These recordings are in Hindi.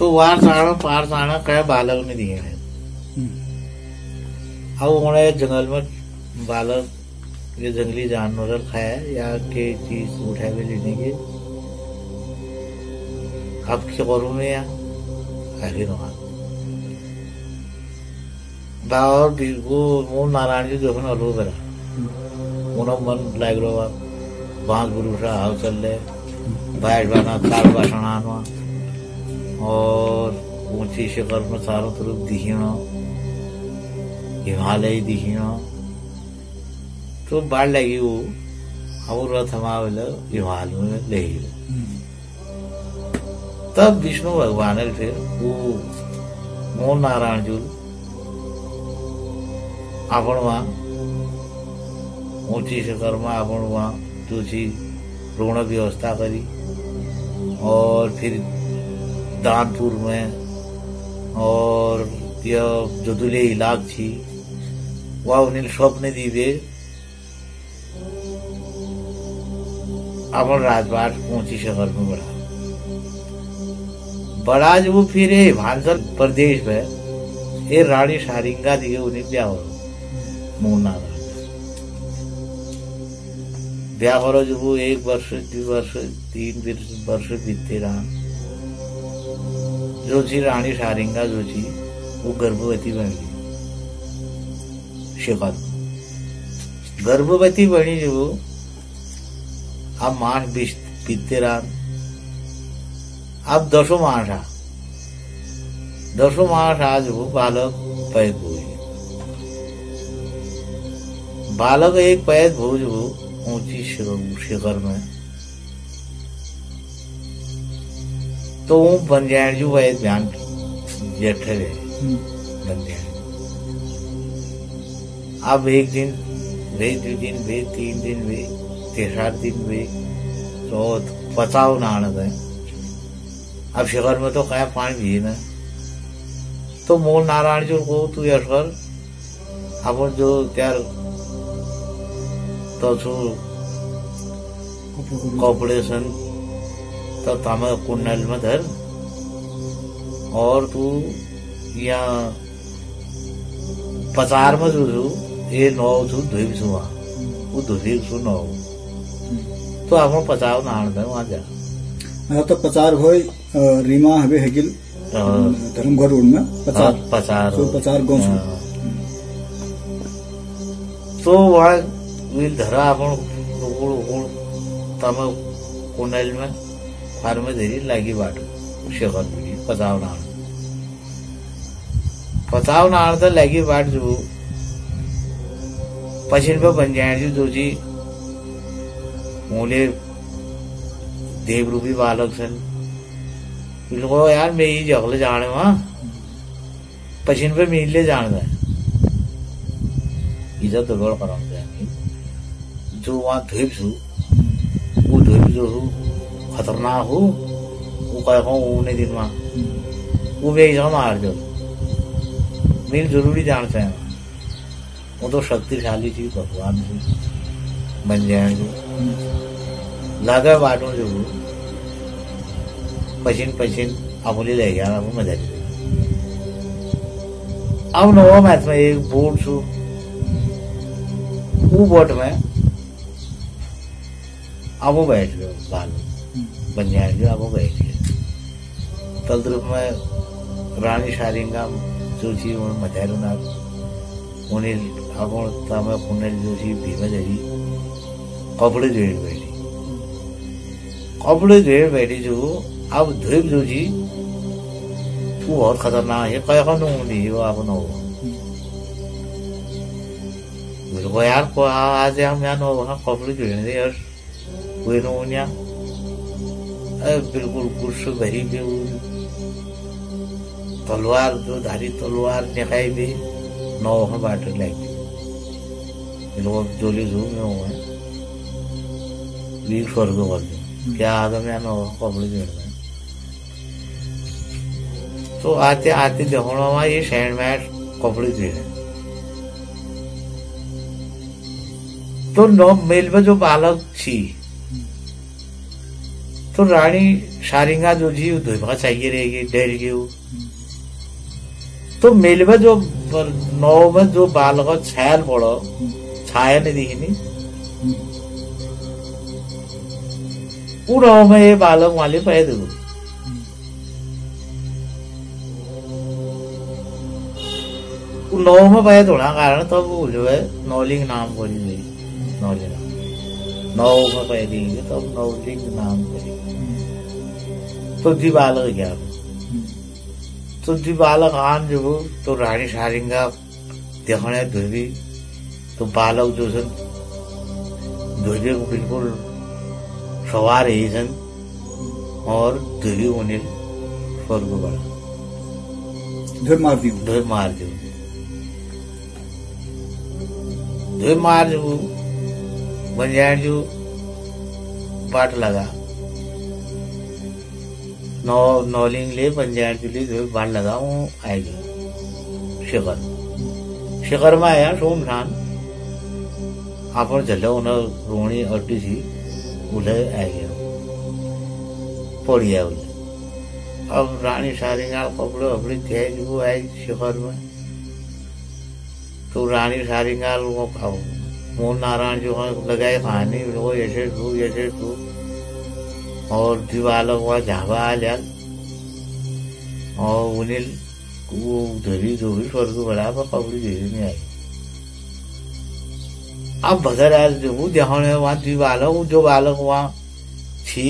तो वार साड़ा पार साड़ा कह बालक ने दिए हैं। अब उन्हें जंगल में बालक ये जंगली जानवर खाया या के चीज उठा के लेने के अब क्या करूँ मैं या आगे और वो मूल नारायण जी जो है ना लो बेरा उन्हों मन लाग रहा बांस बुरुषा हाव चल रहे बैठ बना ताल बासना और ऊंची शिखर में चारों तरफ दिखना हिमालय दिखना तो बाढ़ लगी वो और रथ हमारे हिमालय में ले तब विष्णु भगवान ने फिर वो मूल नारायण जी आपण वहां ऊंची शिखर में आपण वहां तुझी ऋण व्यवस्था करी और फिर दानपुर में और यह जो दुले इलाक थी वह उन्हें स्वप्न दीवे अपन राजपाट ऊंची शिखर में बड़ा जो वो फिर हिमाचल प्रदेश में ये रानी शारिंगा दिए उन्हें ब्याह हो मूलना ब्याह हो जो वो 1 वर्ष 2 वर्ष 3 वर्ष बीतते रहा जो थी रानी शारिंगा जो थी वो गर्भवती बन गई शिखर गर्भवती बनी जो अब मास बीतते रहा अब 10 मास आज वो बालक पैद हुए बालक एक पैद हो जो ऊंची शिखर में तो वो बन जाए जो वह ध्यान जेठे बन जाए अब 1 दिन वे 2 दिन वे 3 दिन वे 3 दिन वे तो पचाव नहाना है अब शिखर में तो क्या पानी भी है ना तो मूल नारायण जी को तू यशकर अपन जो त्यार तो कपड़े सन तो तम कुंडल में धर और तू यहाँ पचार में जो ये 9 धुप सुहा वो धुपी सु 9 तो आप पचाव नहान है वहां जा तो पचार हो रीमा हवे हेगिल धर्मघर रोड में पचार तो पचार गांव तो वहां विल धरा अपन तम कुंडल में फार में धरी लागी बाट शेखर पीढ़ी पचाव नाण तो लागी बाट जो पश्चिम पे बन जाए जो जी मोले देवरूपी बालक सन को यार मैं ही जगले जाने वहां पश्चिम पे मिलले जान है इज्जत तो गौर करा जो वहां धूप सु वो धूप जो खतरनाक हो वो कह उन्हें दिन में वो भी मार दो मेरी जरूरी जानते हैं वो तो शक्तिशाली चीज भगवान से बन जाए जो लगा बाटो जो पश्चिम अमूल्य ले गया वो मजा अब नवा मैथ में एक बोट छू वो बोट में अब वो बैठ गए बालू बन जाएंगे अब वो बैठ गए तलद्रुप में रानी शारिंगा जो थी मचारू ना उन्हें अब तम कुंडल जो थी भीमा जरी कपड़े जोड़ बैठी जो अब धूप जो थी वो बहुत खतरनाक है कह दी वो आप नो यार को आज हम यहाँ नो वहाँ कपड़े जोड़ने दे यार कोई नो बिल्कुल गुस्से भरी भी तलवार जो धारी तलवार निकाय भी नौ बाट लगी लोग जोली झूम में हुए वीर स्वर्ग कर दो क्या आदम या नौ कपड़े जोड़ना तो आते आते देखो ये सैंड मैट कपड़े जोड़े तो 9 मेल में जो बालक थी तो रानी शारिंगा जो जी धोबा चाहिए रहेगी डर गई। तो मेलवा जो नौ में जो बालक छायल पड़ो छाया नहीं दिखनी उड़ाव में ये बालक वाले पैदा हुए। नौ में पैदा होना कारण तब वो जो है नौलिंग नाम पड़ी गई। नौलिंग नौ में पैदा हुई तब नौलिंग नाम पड़ी। तो जी बालक क्या तो जी बालक आन जो हो तो रानी शारिंगा देखने धोबी तो बालक जो सन धोबी को बिल्कुल सवार ही सन और धोबी उन्हें स्वर्ग बढ़ा धोब मार दी धोब मार जो बंजाय जो बाट लगा नौलिंग ले पंजाब के लिए जो बाढ़ लगा वो आएगी शिखर में आया सोमठान आपन चलो उन्हें रोणी अड्डी सी उले आ गया पड़िया उले। अब रानी शारिंगा कपड़े अपनी तेज वो आई शिखर में तो रानी शारिंगा वो खाओ मोहन नारायण जो लगाए खाने वो ऐसे तू और दीवालों को झावा आ जाए और उन्हें वो धोबी जो भी स्वर्ग बढ़ा पर पकड़ी धीरे नहीं आई। अब भदर आया जो वो देखने वहाँ दीवालों जो बालक वहाँ थी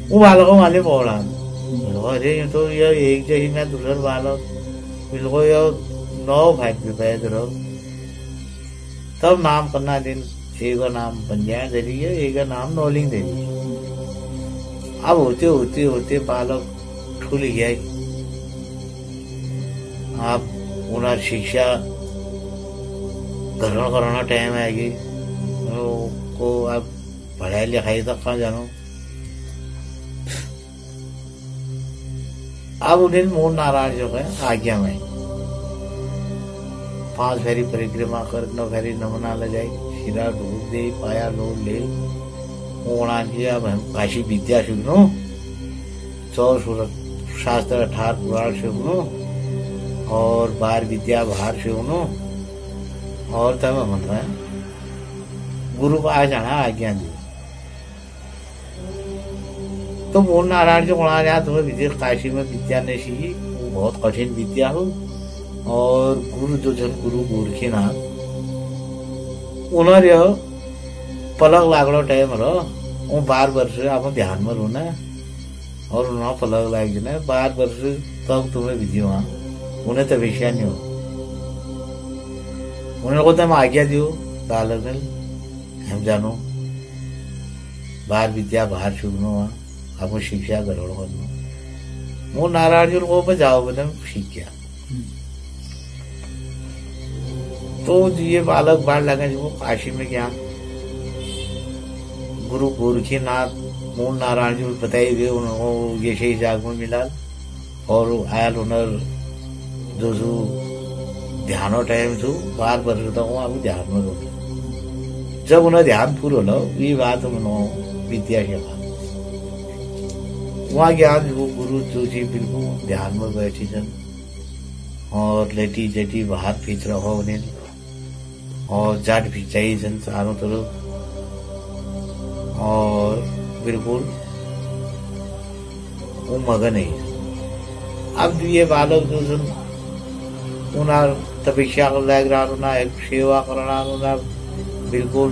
वो बालकों वाले पौड़ा अरे ये तो ये एक जगह में दूसरा बालक बिल्कुल ये 9 भाई भी पैद रहो तब नाम करना दिन एक का नाम पंजाब दे दी है एक का नाम नौलिंग दे दी। अब होते होते होते बालक ठुल गया। आप उन्हें शिक्षा ग्रहण कराना टाइम आएगी को आप पढ़ाई लिखाई तक कहाँ जानो। अब उन्हें मोहन नारायण जो है आज्ञा में 5 फेरी परिक्रमा कर 9 फेरी नमना लगाई शिरा ढूंढ दे पाया लोग ले अब हम काशी विद्या सीखनो 100 शास्त्र 18 पुराण सीखनो और 12 विद्या बाहर सीखनो और तब मन रहे गुरु को आ जाना आज्ञा दी। तो मोहन नारायण जो वहां गया तुम्हें विजय काशी में विद्या नहीं सीखी वो बहुत कठिन विद्या हो और गुरु जो जन गुरु गोरखीनाथ उन्होंने पलक लागलो टाइम रो वो 12 वर्ष आप ध्यान में रोना और उन्हें पलक लाग जाना 12 वर्ष तब तुम्हें विधि वहां उन्हें तो विषय नहीं हो उन्हें को तुम आज्ञा दियो बालक हम जानो 12 विद्या बाहर सीखनो वहां आपको शिक्षा ग्रहण करना वो नारायण जी को बजाओ बदम सीख गया। तो ये बालक बाढ़ लगा जो काशी में गया गुरु गोरखीनाथ मोहन नारायण जी बताई गए उनको ये सही जाग में मिला और आयल हुनर जो ध्यानो टाइम छू 12 वर्ष तक वहां ध्यान में रोके जब उन्हें ध्यान पूरा लो ये बात उन्होंने विद्या के बाद वहां ज्ञान वो गुरु जो जी बिल्कुल ध्यान में बैठी जन और लेटी जेटी बाहर खींच रहा हो उन्हें और जाट खिंचाई जन चारों तरफ और बिल्कुल वो मगन है। अब ये बालक जो जन उन्हें तपस्या कर लग रहा उन्हें एक सेवा करना उन्हें बिल्कुल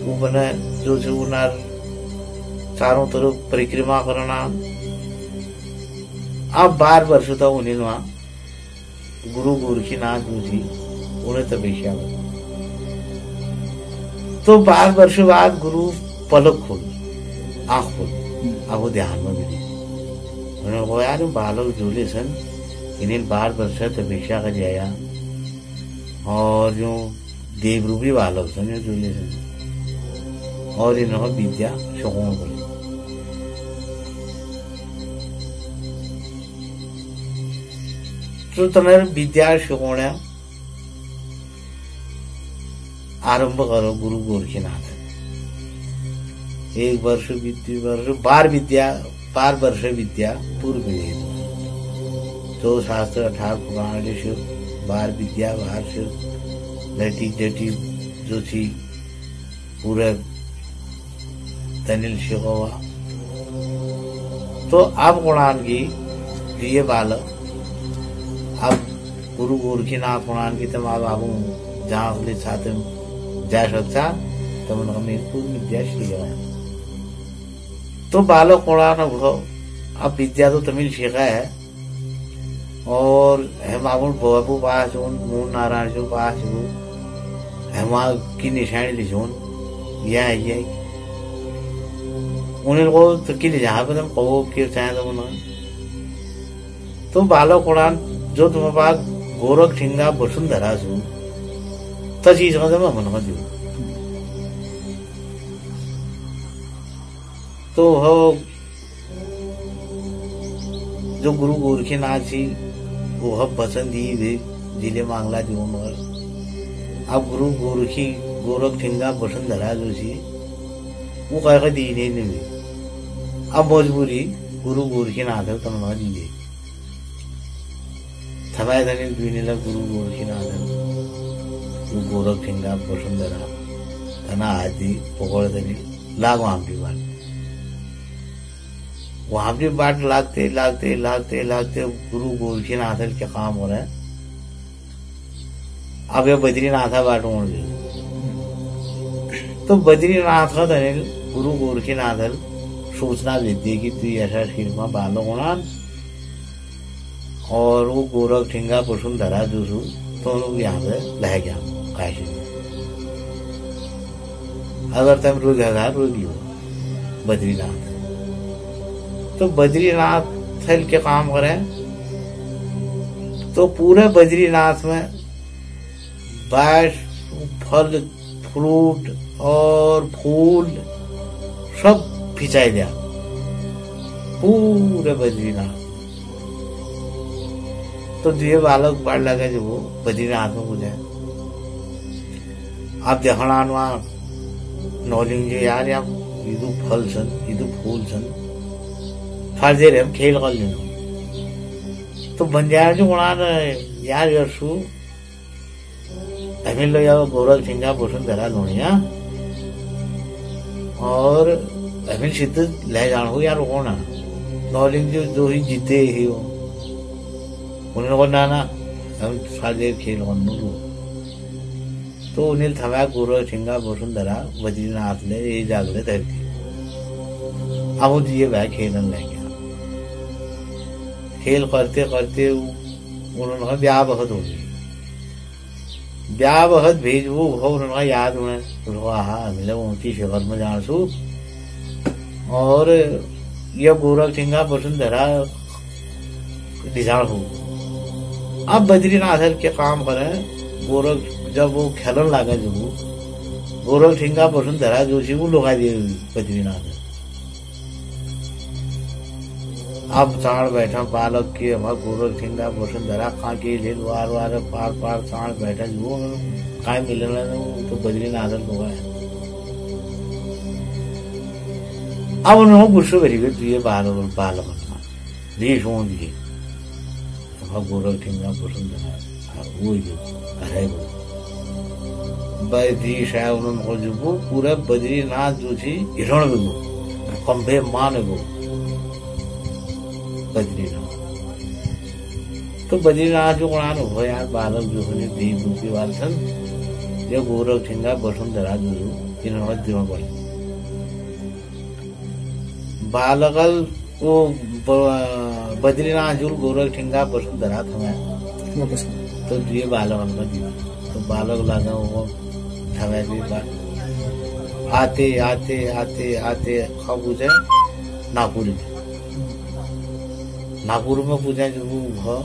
वो बने जो उन्हें चारों तरफ परिक्रमा करना। अब 12 वर्ष तक उन्हें वहां गुरु गोरखीनाथ जी उन्हें तपस्या कर तो 12 वर्ष बाद गुरु पलक खोल आंख खोल अब वो ध्यान में मिली उन्होंने कहा यार बालक झूले सन इन्हें 12 वर्ष तपस्या कर जाया और जो देवरूपी बालक सन झूले सन और इन्होंने विद्या सुकून कर तो तुम्हें विद्या शिकवण्या आरंभ करो गुरु गोरखीनाथ एक वर्ष बार वर्ष विद्या पूर्व जो शास्त्र 18 पुराण बार विद्या बाहर से लटी जटी जो थी पूरे तनिल शिकोवा। तो अब कुरान की ये बालक अब गुरु गोरखीनाथ कुरान की तम अब आबू जहाँ छात्र जा सकता तब पूर्व विद्या श्री तो बालक कुरान अब विद्या तो तमिल सीखा है और हम बाबू पास मूल नारायण जो पास हम की निशानी लिखून यह उन्हें को तो कि जहाँ पे तुम कहो कि चाहे तो उन्होंने तो बालक कुरान जो तुम्हारे पास गोरख ठिंगा वसुंधरा सु तो चीज का तो मैं मन दू तो हो जो गुरु गोरखीनाथ जी वो हम पसंद ही जिले मांगला जी अब गुरु गोरख ठिंगा वसुंधरा जो सी वो कह दी नहीं अब मजबूरी गुरु गोरखीनाथ तमना दी थमाए धनी दुनिया गुरु गोरखीनाथ गोरख ठिंगा वसुंधरा धना आदि पकड़ धनी लाग वहां भी बाट लागते लागते लागते लागते गुरु गोरखीनाथ के काम हो रहे हैं। अब ये बद्रीनाथा बाट उड़ गई तो बद्रीनाथ का धनिल गुरु गोरखीनाथ सूचना देती कि तू ऐसा शिरमा बालो होना और वो गोरख ठिंगा वसुंधरा जो तो लोग यहाँ पे लह गया काशी अगर तुम रोग लो बद्रीनाथ तो बद्रीनाथ थल के काम करें तो पूरे बद्रीनाथ में बारिश फल फ्रूट और फूल सब फिचाई दिया पूरे बद्रीनाथ। तो जो बालक पढ़ लगे जो वो बद्रीनाथ में पूछे आप देखना नॉलिंग यार या इदु फल सन इदु फूल सन फायदे रे हम खेल कर लेना तो बंजारा जो उड़ान यार यशु हमें लोग यार गोरख ठिंगा वसुंधरा लोनिया और हमें सिद्ध ले जाना हो यार होना नॉलिंग जो ही जीते ही हो उन्हें को ना हम फायदे खेल कर तो उन्हें थमा गोरख ठिंगा वसुंधरा बद्रीनाथ ले ये जागले धरती अब ये भाई खेलन ले गया खेल करते करते उन्होंने ब्याह बहुत हो गई ब्याह बहुत भेज वो उन्होंने याद उन्हें हाँ मिले ऊंची शहर में जान सू और यह गोरख ठिंगा वसुंधरा डिजाड़ हो अब बद्रीनाथ के काम करें गोरख जब वो खेलन लगा जो गोरख ठिंगा वसुंधरा जो वो लुका दिए बद्रीनाथ अब चाण बैठा बालक के वहाँ गोरख ठिंगा वसुंधरा कहाँ के ले वार वार पार पार चाण बैठा जो कहीं मिलना तो बद्रीनाथ लोग अब उन्होंने गुस्सो करी गए ये बालक रीस हो दिए वहाँ गोरख ठिंगा वसुंधरा वो अरे रीस है उन्होंने जो पूरा बद्रीनाथ जो थी हिरण गो कंभे मान गो बद्रीनाथ तो बद्रीनाथ जो कुरान हो यार बालक जो है देव रूपी वाल सन जो गोरख ठिंगा वसुंधरा जो इन्होंने दिनों पर बालकल वो बद्रीनाथ जो गोरख ठिंगा वसुंधरा था तो ये बालक तो बालक लगा वो थवे आते आते आते आते कब पूछे नागपुर में पूछा जो वो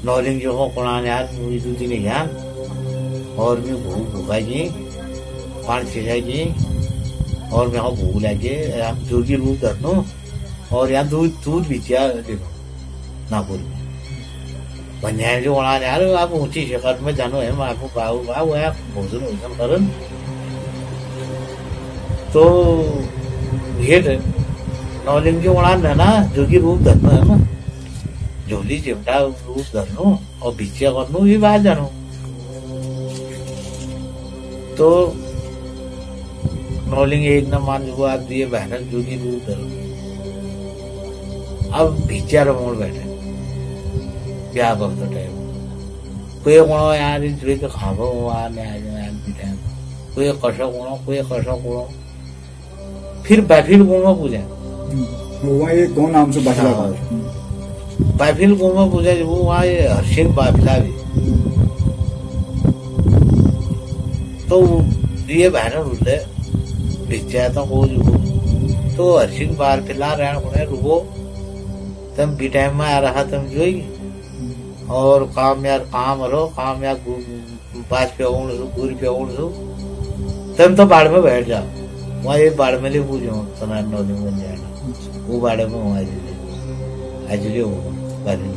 नौलिंग जो हो कुरान यार दो दिन यार और मैं भूखा जी पान खिला जी और मैं भूख लगे आप जोगी रूप धरनो और यहाँ दूध बीतिया देखो नागपुर में बंजारे जो कुरान यार आप ऊंची शिखर में जानो है मैं आपको बाबू बाबू है भोजन वोजन करन तो घेट नौलिंग जो उड़ा ना जोगी रूप धरना है ना, जोली चिमटा रूप धरनो और भिक्षा करनो ये बात जानो। तो नौलिंग एक न मान जो आप दिए बहन जोगी रूप धरो। अब भिक्षा रमोड़ बैठे क्या करते टाइम कोई कोणो यार जोई के खाबो आने आ जाए बिटाइम कोई कशो कोणो फिर बैफिल गोमा पूजा वहाँ ये कौन नाम से बाफिला बैफिल गोमा पूजा जो वहाँ ये हरसिंह बाफिला भी तो ये बहन रुले भिक्षा तो हो जो तो हरसिंह बाफिला रहने कोने रुको तम बिटाइम में आ रहा तम जोई और काम यार पाँच पे ओढ़ दो गुर पे ओढ़ दो तब तो बाड़ में बैठ जाओ वहाँ ये बाड़ में ले पूछो सनार नौलिंग बन जाएगा वो बाड़े में वहाँ आजले हो बाड़ी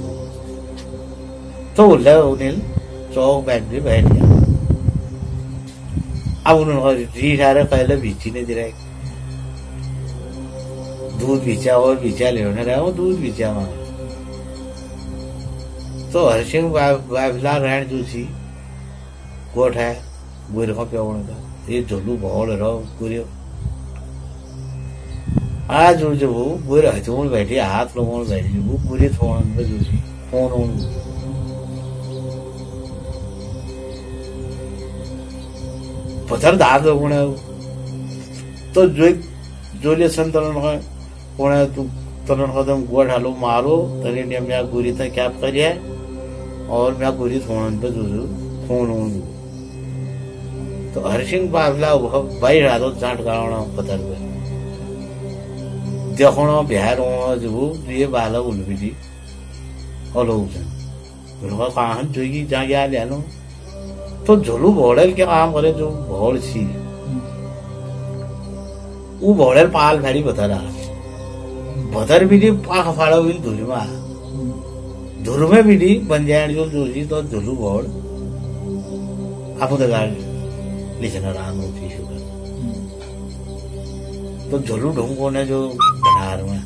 तो उल्ला उन्हें चौक बैठ भी बैठ गया। अब उन्होंने जी सारे पहले बीची ने दिया दूध बीचा और बीचा लेने रहा वो दूध बीचा वहां तो हरसिंह बाफिला रहन जो सी गोठ है गुर का प्योण का ये झोलू भौड़ रहो गुरियो आज जो वो गुर हथोड़ बैठी हाथ लोगों बैठी वो गुरे थोड़ में जो सी फोन पत्थर दाद लोगों ने तो जो ले संतरण का कोने तू तरण कदम गोड़ हालो मारो तरी ने मैं गुरी था क्या करिए और मैं गुरी थोड़न पे जो फोन तो हरसिंह बाफिला भाई रातो जाट गावना पत्थर पे देखो बिहार जो ये बाला उलबिटी और उनका कहा जोगी जा गया ले लो तो झोलू भोड़ेल के काम करे जो भोड़ सी वो भोड़ेल पाल भारी बतर भी पाख फाड़ा हुई धुर में भी बन जाए जो जोशी तो झोलू भोड़ आप लिखना राम होती शुगर तो झोलू ढूंढो ने जो बनार में